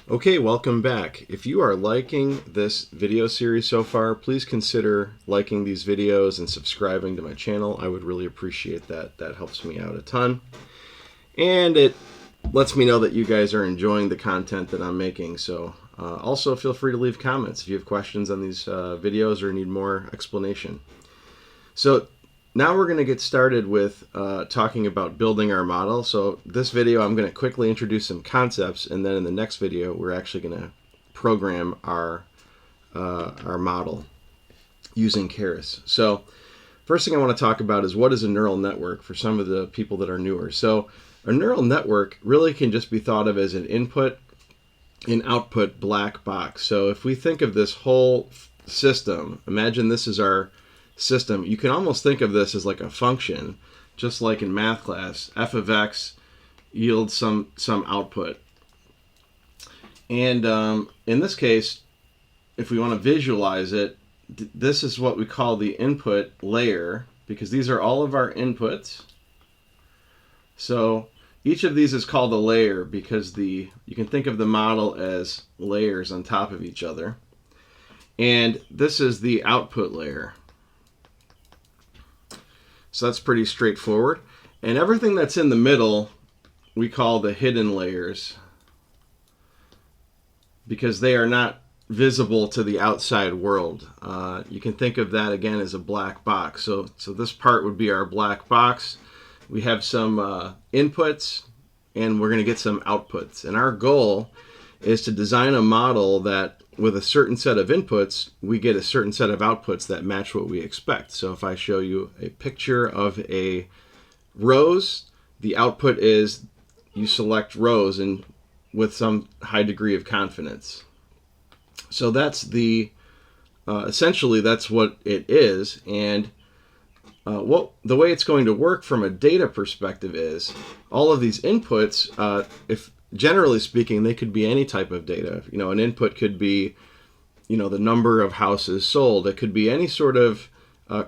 Okay, welcome back. If you are liking this video series so far, please consider liking these videos and subscribing to my channel. I would really appreciate that. That helps me out a ton. And it lets me know that you guys are enjoying the content that I'm making. So also feel free to leave comments if you have questions on these videos or need more explanation. So now we're going to get started with talking about building our model. So this video I'm going to quickly introduce some concepts, and then in the next video we're actually going to program our model using Keras. So first thing I want to talk about is what is a neural network for some of the people that are newer. So a neural network really can just be thought of as an input and output black box. So if we think of this whole system, imagine this is our system. You can almost think of this as like a function, just like in math class. F of x yields some output. And in this case, if we want to visualize it, this is what we call the input layer, because these are all of our inputs. So each of these is called a layer because you can think of the model as layers on top of each other. And this is the output layer. So that's pretty straightforward. And everything that's in the middle we call the hidden layers because they are not visible to the outside world. You can think of that again as a black box. So this part would be our black box. We have some inputs and we're going to get some outputs. And our goal is to design a model that with a certain set of inputs, we get a certain set of outputs that match what we expect. So if I show you a picture of a rose, the output is you select rose and with some high degree of confidence. So that's essentially that's what it is. And the way it's going to work from a data perspective is all of these inputs, if generally speaking, they could be any type of data. An input could be, the number of houses sold. It could be any sort of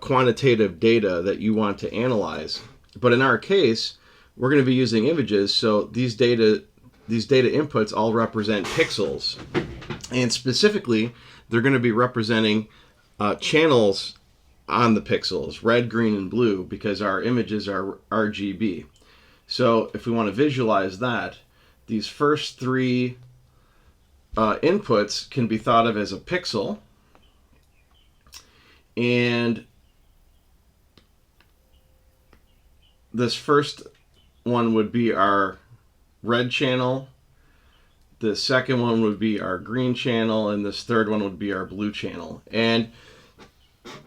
quantitative data that you want to analyze. But in our case, we're going to be using images. So these data inputs all represent pixels. And specifically, they're going to be representing channels on the pixels, red, green, and blue, because our images are RGB. So if we want to visualize that, these first three inputs can be thought of as a pixel, and this first one would be our red channel, the second one would be our green channel, and this third one would be our blue channel. And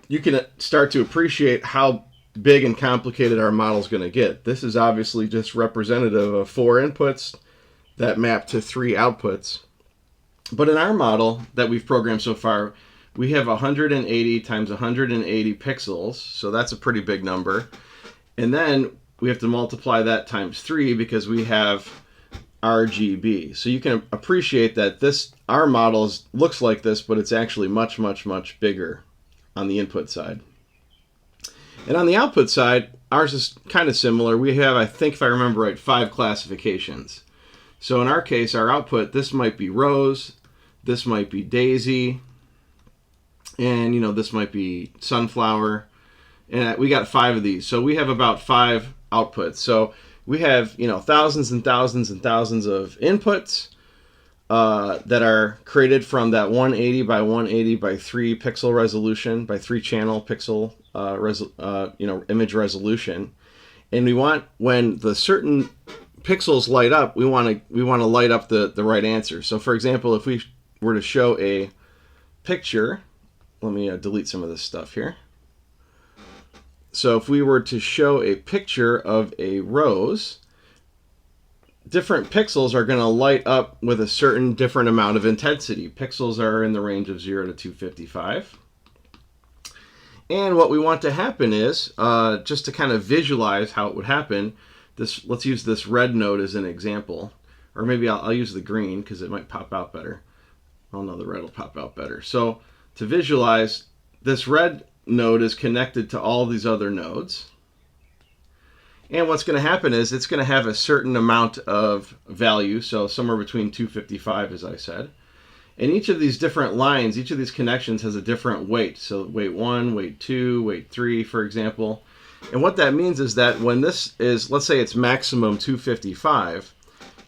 you can start to appreciate how big and complicated our model is going to get. This is obviously just representative of 4 inputs that map to 3 outputs. But in our model that we've programmed so far, we have 180 times 180 pixels, so that's a pretty big number. And then we have to multiply that times 3 because we have RGB. So you can appreciate that our model looks like this, but it's actually much, much, much bigger on the input side. And on the output side, ours is kind of similar. We have, I think if I remember right, 5 classifications. So in our case, our output, this might be rose, this might be daisy, and this might be sunflower. And we got 5 of these. So we have about 5 outputs. So we have, thousands and thousands and thousands of inputs that are created from that 180 by 180 by 3 pixel resolution, by 3 channel pixel image resolution. And we want, when the certain pixels light up, we want to light up the right answer. So for example, if we were to show a picture, let me delete some of this stuff here. So if we were to show a picture of a rose, different pixels are going to light up with a certain different amount of intensity. Pixels are in the range of 0 to 255. And what we want to happen is, just to kind of visualize how it would happen, let's use this red node as an example. Or maybe I'll use the green because it might pop out better. Oh no, the red will pop out better. So to visualize, this red node is connected to all these other nodes. And what's going to happen is it's going to have a certain amount of value, so somewhere between 255, as I said. And each of these different lines, each of these connections has a different weight. So weight 1, weight 2, weight 3, for example. And what that means is that when this is, let's say it's maximum 255,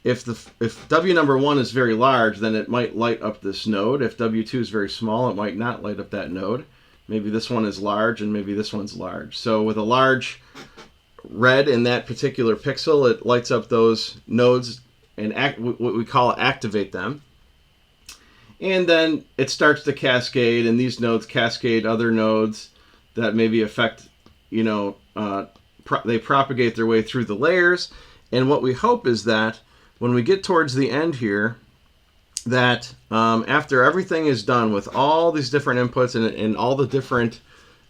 if W number 1 is very large, then it might light up this node. If W2 is very small, it might not light up that node. Maybe this one is large and maybe this one's large. So with a large red in that particular pixel, it lights up those nodes and what we call activate them. And then it starts to cascade, and these nodes cascade other nodes that maybe affect, they propagate their way through the layers. And what we hope is that when we get towards the end here, that after everything is done with all these different inputs and all the different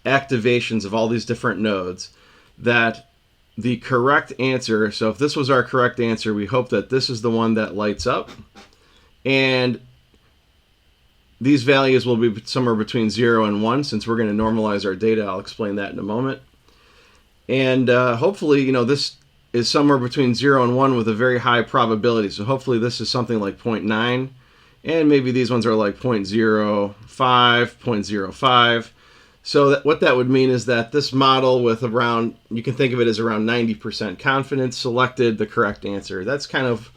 activations of all these different nodes, that the correct answer, so if this was our correct answer, we hope that this is the one that lights up. And these values will be somewhere between 0 and 1. Since we're going to normalize our data, I'll explain that in a moment. And hopefully, this is somewhere between 0 and 1 with a very high probability. So hopefully this is something like 0.9. And maybe these ones are like 0.05, 0.05. So what that would mean is that this model with around, you can think of it as around 90% confidence, selected the correct answer. That's kind of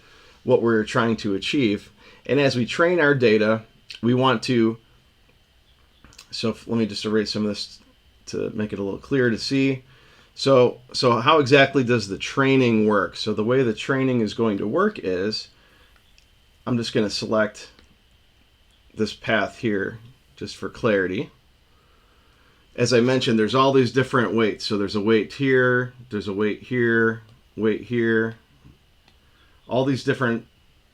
what we're trying to achieve. And as we train our data, we want to, so let me just erase some of this to make it a little clearer to see. So how exactly does the training work? So the way the training is going to work is, I'm just going to select this path here just for clarity. As I mentioned, there's all these different weights. So there's a weight here, there's a weight here, weight here. All these different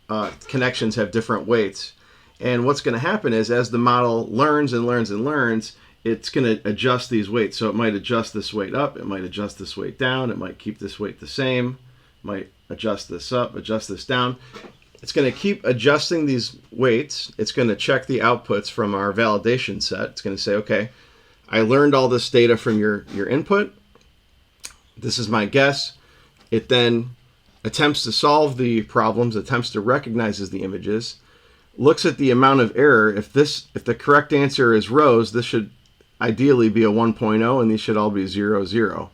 connections have different weights. And what's going to happen is, as the model learns and learns and learns, it's going to adjust these weights. So it might adjust this weight up, it might adjust this weight down, it might keep this weight the same, might adjust this up, adjust this down. It's going to keep adjusting these weights. It's going to check the outputs from our validation set. It's going to say, okay, I learned all this data from your input. This is my guess. It then attempts to solve the problems, attempts to recognize the images, looks at the amount of error. If the correct answer is rows, this should ideally be a 1.0, and these should all be 0, 0.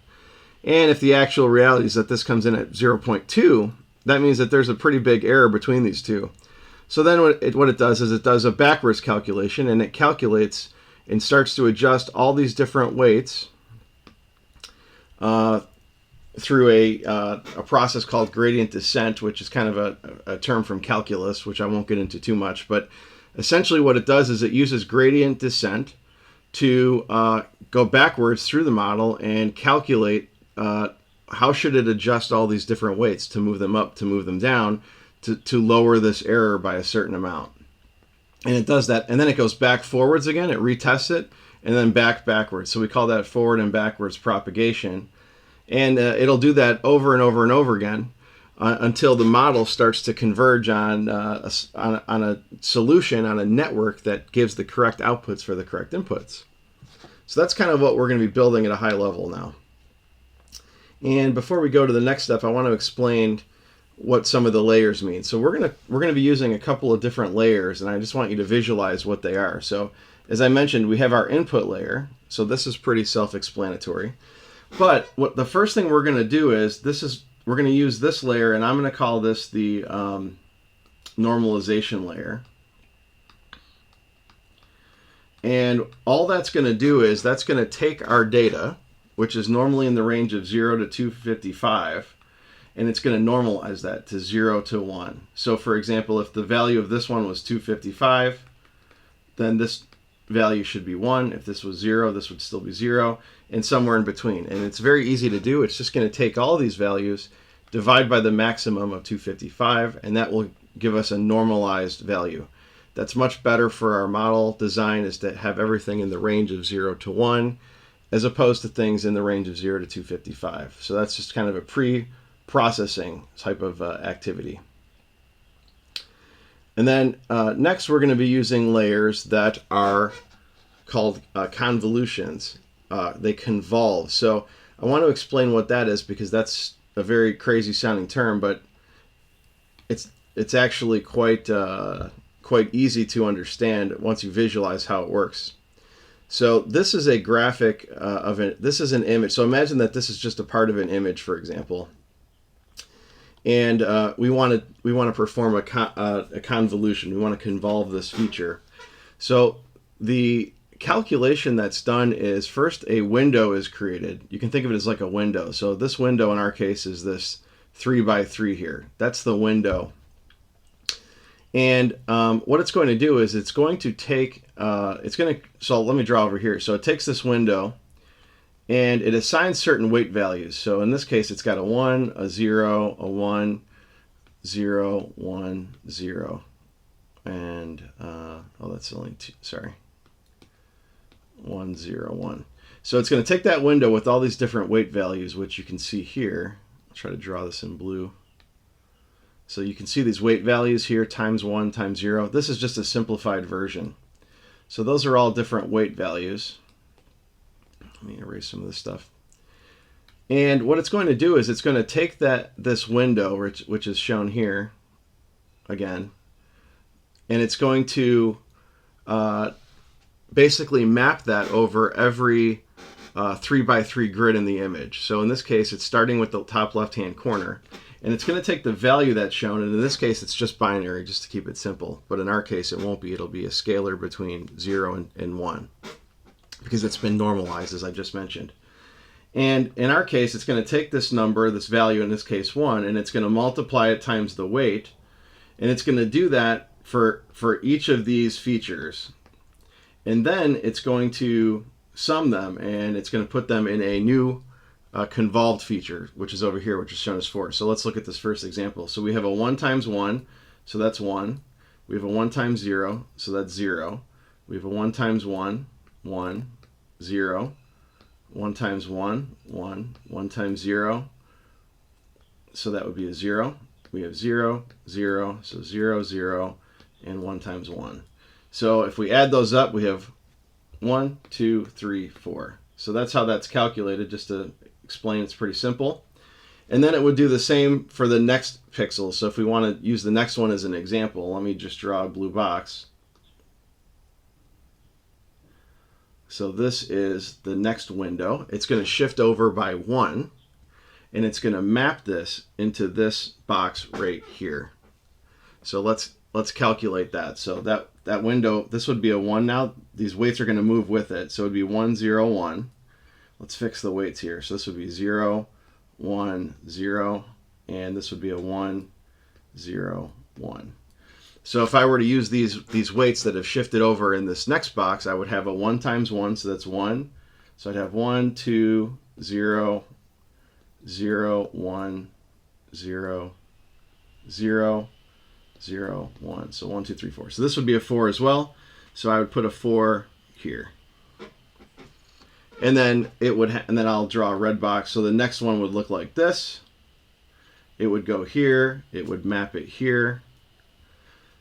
And if the actual reality is that this comes in at 0.2, that means that there's a pretty big error between these two. So then what it does is it does a backwards calculation, and it calculates and starts to adjust all these different weights through a process called gradient descent, which is kind of a term from calculus, which I won't get into too much. But essentially what it does is it uses gradient descent to go backwards through the model and calculate how should it adjust all these different weights to move them up, to move them down, to lower this error by a certain amount. And it does that, and then it goes back forwards again, it retests it, and then backwards. So we call that forward and backwards propagation. And it'll do that over and over and over again until the model starts to converge on a solution, on a network that gives the correct outputs for the correct inputs. So that's kind of what we're going to be building at a high level now. And before we go to the next step, I want to explain what some of the layers mean. So we're going to be using a couple of different layers, and I just want you to visualize what they are. So as I mentioned, we have our input layer. So this is pretty self-explanatory. But what the first thing we're going to do is we're going to use this layer, and I'm going to call this the normalization layer. And all that's going to do is that's going to take our data, which is normally in the range of 0 to 255, and it's going to normalize that to 0 to 1. So for example, if the value of this one was 255, then this value should be 1. If this was 0, this would still be 0, and somewhere in between. And it's very easy to do. It's just going to take all these values, divide by the maximum of 255, and that will give us a normalized value. That's much better for our model design, is to have everything in the range of 0 to 1, as opposed to things in the range of 0 to 255. So that's just kind of a pre-processing type of activity. And then next we're going to be using layers that are called convolutions. They convolve. So I want to explain what that is because that's a very crazy sounding term, but it's actually quite easy to understand once you visualize how it works. So this is a graphic of it. This is an image. So imagine that this is just a part of an image, for example, and we want to perform a convolution. We want to convolve this feature. So the calculation that's done is first a window is created. You can think of it as like a window. So this window in our case is this 3 by 3 here. That's the window. And what it's going to do is it's going to take, so let me draw over here. So it takes this window and it assigns certain weight values. So in this case, it's got a 1, a 0, a 1, 0, 1, 0. And, oh, that's only two, sorry. 1, 0, 1. So it's going to take that window with all these different weight values, which you can see here. I'll try to draw this in blue. So you can see these weight values here, times 1, times 0. This is just a simplified version. So those are all different weight values. Let me erase some of this stuff. And what it's going to do is it's going to take this window, which is shown here, again, and it's going to basically map that over every 3 by 3 grid in the image. So in this case, it's starting with the top left-hand corner. And it's going to take the value that's shown, and in this case it's just binary, just to keep it simple. But in our case it won't be. It'll be a scalar between 0 and 1 because it's been normalized, as I just mentioned. And in our case it's going to take this number, this value, in this case 1, and it's going to multiply it times the weight. And it's going to do that for each of these features. And then it's going to sum them, and it's going to put them in a new convolved feature, which is over here, which is shown as 4. So let's look at this first example. So we have a 1 times 1, so that's 1. We have a 1 times 0, so that's 0. We have a 1 times 1, 1, 0. 1 times 1, 1. 1 times 0, so that would be a 0. We have 0, 0, so 0, 0, and 1 times 1. So if we add those up, we have 1, 2, 3, 4. So that's how that's calculated, just to explain. It's pretty simple. And then it would do the same for the next pixel. So if we want to use the next one as an example, let me just draw a blue box. So this is the next window. It's going to shift over by 1, and it's going to map this into this box right here. So let's calculate that. So that window, this would be a 1 now. These weights are going to move with it. So it would be 1, 0, 1. Let's fix the weights here. So this would be 0, 1, 0, and this would be a 1, 0, 1. So if I were to use these weights that have shifted over in this next box, I would have a 1 times 1, so that's 1. So I'd have 1, 2, 0, 0, 1, 0, 0, 0, 1. So 1, 2, 3, 4. So this would be a 4 as well. So I would put a 4 here. And then and then I'll draw a red box. So the next one would look like this. It would go here. It would map it here.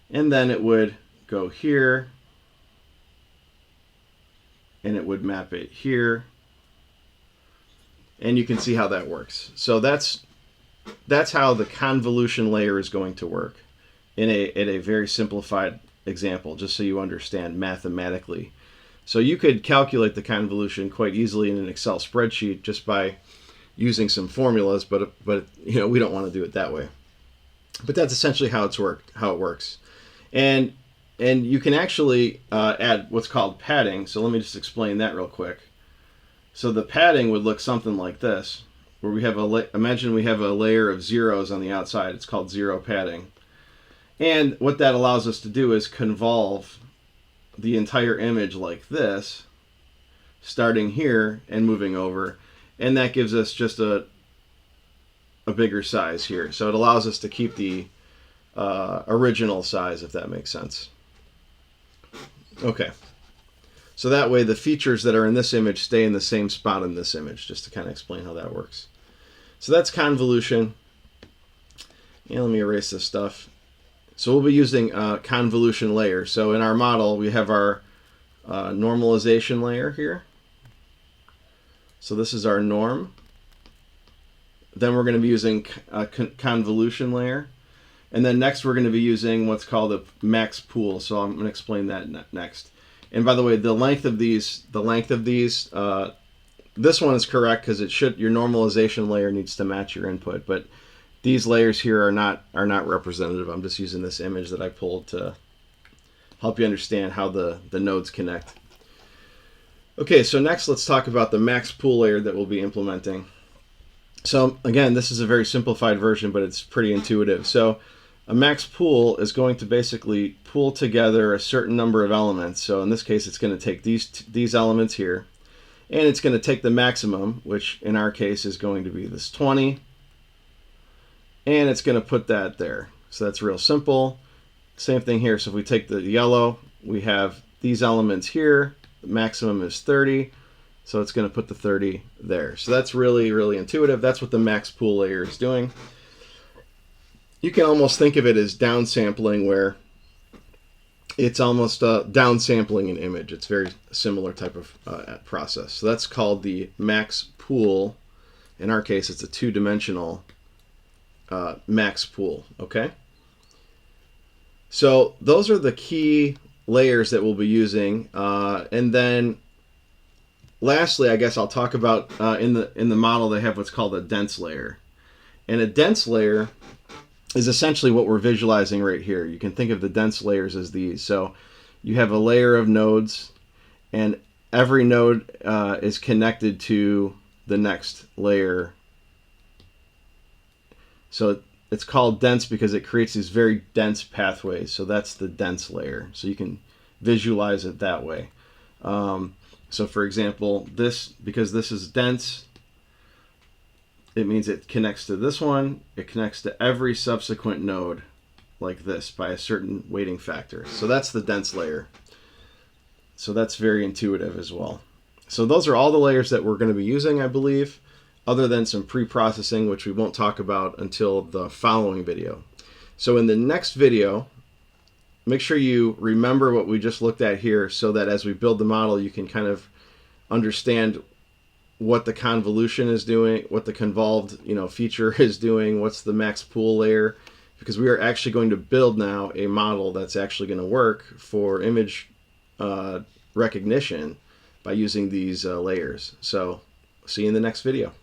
And then it would go here. And it would map it here. And you can see how that works. So that's how the convolution layer is going to work in a very simplified example, just so you understand mathematically. So you could calculate the convolution quite easily in an Excel spreadsheet just by using some formulas, but you know, we don't want to do it that way. But that's essentially how it works. And you can actually add what's called padding. So let me just explain that real quick. So the padding would look something like this, where we have imagine we have a layer of zeros on the outside. It's called zero padding. And what that allows us to do is convolve the entire image like this, starting here and moving over, and that gives us just a bigger size here. So it allows us to keep the original size, if that makes sense. Okay, so that way the features that are in this image stay in the same spot in this image, just to kind of explain how that works. So that's convolution. And let me erase this stuff. So we'll be using convolution layer. So in our model, we have our normalization layer here. So this is our norm. Then we're going to be using a convolution layer. And then next we're going to be using what's called a max pool. So I'm going to explain that next. And by the way, the length of these, this one is correct because your normalization layer needs to match your input. But these layers here are not representative. I'm just using this image that I pulled to help you understand how the nodes connect. Okay, so next let's talk about the max pool layer that we'll be implementing. So again, this is a very simplified version, but it's pretty intuitive. So a max pool is going to basically pool together a certain number of elements. So in this case, it's going to take these elements here, and it's going to take the maximum, which in our case is going to be this 20, and it's going to put that there. So that's real simple. Same thing here. So if we take the yellow, we have these elements here. The maximum is 30. So it's going to put the 30 there. So that's really, really intuitive. That's what the max pool layer is doing. You can almost think of it as downsampling, where it's almost downsampling an image. It's a very similar type of process. So that's called the max pool. In our case, it's a two-dimensional max pool. Okay. So those are the key layers that we'll be using, and then lastly, I guess I'll talk about in the model they have what's called a dense layer, and a dense layer is essentially what we're visualizing right here. You can think of the dense layers as these. So you have a layer of nodes, and every node is connected to the next layer. So it's called dense because it creates these very dense pathways. So that's the dense layer. So you can visualize it that way. So for example, because this is dense, it means it connects to this one. It connects to every subsequent node like this by a certain weighting factor. So that's the dense layer. So that's very intuitive as well. So those are all the layers that we're going to be using, I believe, other than some pre-processing, which we won't talk about until the following video. So in the next video, make sure you remember what we just looked at here, so that as we build the model, you can kind of understand what the convolution is doing, what the convolved feature is doing, what's the max pool layer, because we are actually going to build now a model that's actually going to work for image recognition by using these layers. So see you in the next video.